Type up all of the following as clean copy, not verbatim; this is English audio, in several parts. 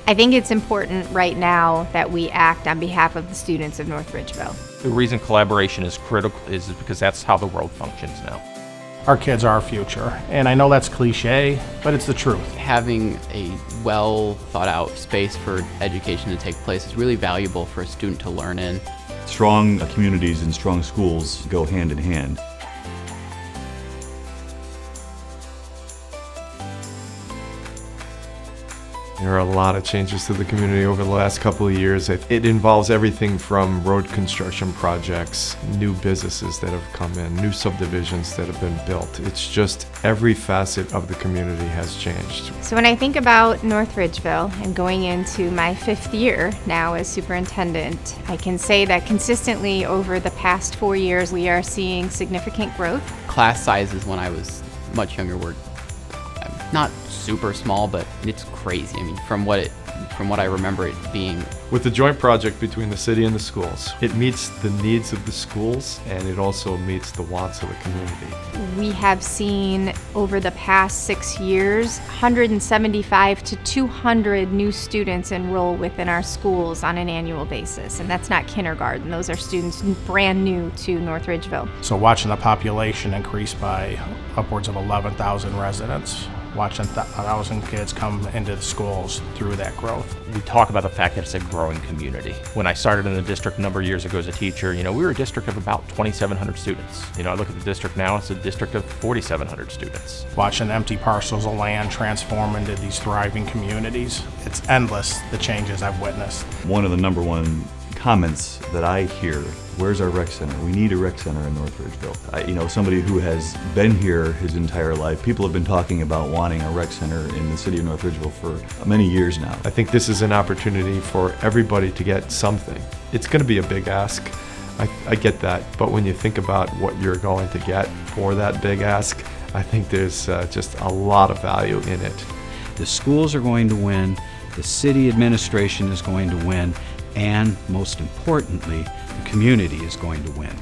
I think it's important right now that we act on behalf of the students of North Ridgeville. The reason collaboration is critical is because that's how the world functions now. Our kids are our future, and I know that's cliche, but it's the truth. Having a well thought out space for education to take place is really valuable for a student to learn in. Strong communities and strong schools go hand in hand. There are a lot of changes to the community over the last couple of years. It involves everything from road construction projects, new businesses that have come in, new subdivisions that have been built. It's just every facet of the community has changed. So when I think about North Ridgeville and going into my 5th year now as superintendent, I can say that consistently over the past 4 years we are seeing significant growth. Class sizes when I was much younger were not super small, but it's crazy. I mean, from what I remember it being. With the joint project between the city and the schools, it meets the needs of the schools and it also meets the wants of the community. We have seen over the past 6 years 175 to 200 new students enroll within our schools on an annual basis, and that's not kindergarten. Those are students brand new to North Ridgeville. So watching the population increase by upwards of 11,000 residents, watching 1,000 kids come into the schools through that growth. We talk about the fact that it's a growing community. When I started in the district a number of years ago as a teacher, we were a district of about 2,700 students. I look at the district now, it's a district of 4,700 students. Watching empty parcels of land transform into these thriving communities, it's endless, the changes I've witnessed. One of the number one comments that I hear, where's our rec center? We need a rec center in North Ridgeville. Somebody who has been here his entire life, people have been talking about wanting a rec center in the city of North Ridgeville for many years now. I think this is an opportunity for everybody to get something. It's going to be a big ask. I get that, but when you think about what you're going to get for that big ask, I think there's just a lot of value in it. The schools are going to win, the city administration is going to win, and most importantly, the community is going to win.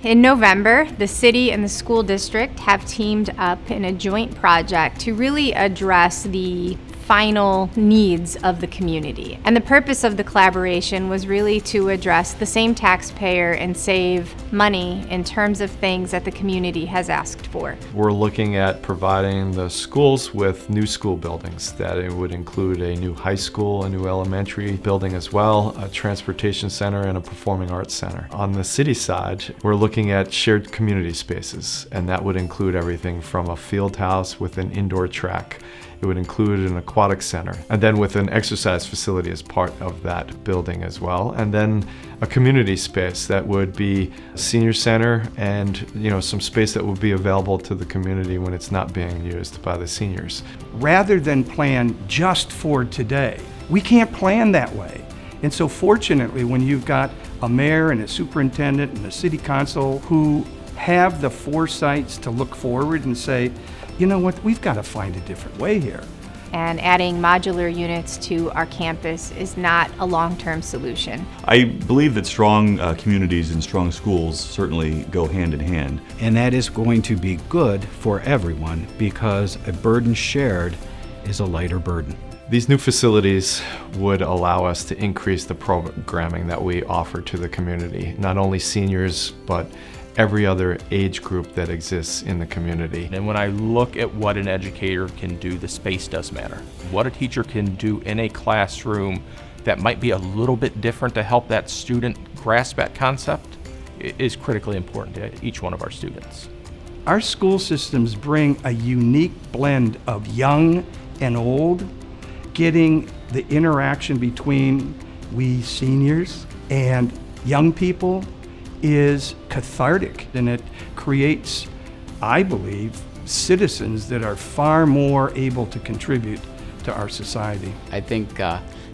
In November, the city and the school district have teamed up in a joint project to really address the final needs of the community. And the purpose of the collaboration was really to address the same taxpayer and save money in terms of things that the community has asked for. We're looking at providing the schools with new school buildings. That it would include a new high school, a new elementary building as well, a transportation center, and a performing arts center. On the city side, we're looking at shared community spaces, and that would include everything from a field house with an indoor track. It would include an aquatic center, and then with an exercise facility as part of that building as well, and then a community space that would be a senior center and some space that would be available to the community when it's not being used by the seniors. Rather than plan just for today, we can't plan that way. And so fortunately, when you've got a mayor and a superintendent and a city council who have the foresights to look forward and say, you know what, we've got to find a different way here. And adding modular units to our campus is not a long-term solution. I believe that strong communities and strong schools certainly go hand in hand. And that is going to be good for everyone because a burden shared is a lighter burden. These new facilities would allow us to increase the programming that we offer to the community, not only seniors, but every other age group that exists in the community. And when I look at what an educator can do, the space does matter. What a teacher can do in a classroom that might be a little bit different to help that student grasp that concept is critically important to each one of our students. Our school systems bring a unique blend of young and old, getting the interaction between we seniors and young people is cathartic, and it creates, I believe, citizens that are far more able to contribute to our society. I think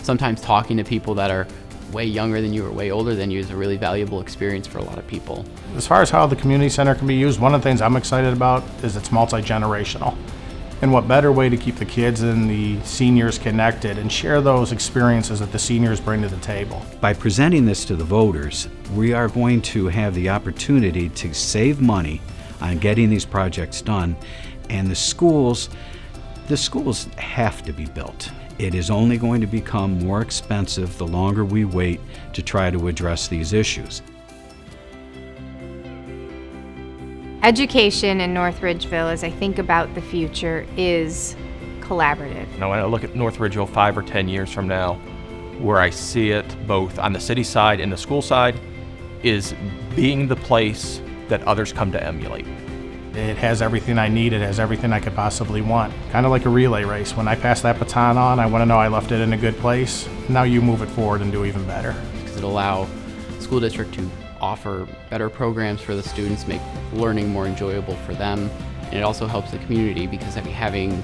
sometimes talking to people that are way younger than you or way older than you is a really valuable experience for a lot of people. As far as how the community center can be used, one of the things I'm excited about is it's multi-generational. And what better way to keep the kids and the seniors connected and share those experiences that the seniors bring to the table. By presenting this to the voters, we are going to have the opportunity to save money on getting these projects done, and the schools The schools have to be built. It is only going to become more expensive the longer we wait to try to address these issues. Education in North Ridgeville, as I think about the future, is collaborative. Now, when I look at North Ridgeville 5 or 10 years from now, where I see it both on the city side and the school side is being the place that others come to emulate. It has everything I need. It has everything I could possibly want. Kind of like a relay race. When I pass that baton on, I want to know I left it in a good place. Now you move it forward and do even better. Because it allows the school district to offer better programs for the students, make learning more enjoyable for them, and it also helps the community because having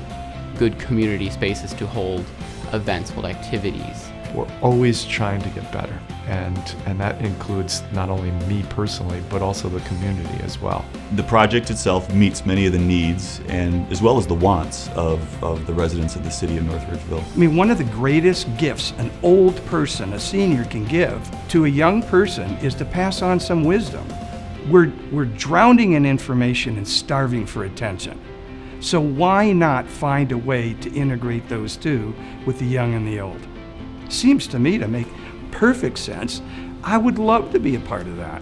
good community spaces to hold events, hold activities. We're always trying to get better, and that includes not only me personally, but also the community as well. The project itself meets many of the needs and as well as the wants of the residents of the city of North Ridgeville. I mean, one of the greatest gifts an old person, a senior, can give to a young person is to pass on some wisdom. We're drowning in information and starving for attention. So why not find a way to integrate those two with the young and the old? Seems to me to make perfect sense. I would love to be a part of that.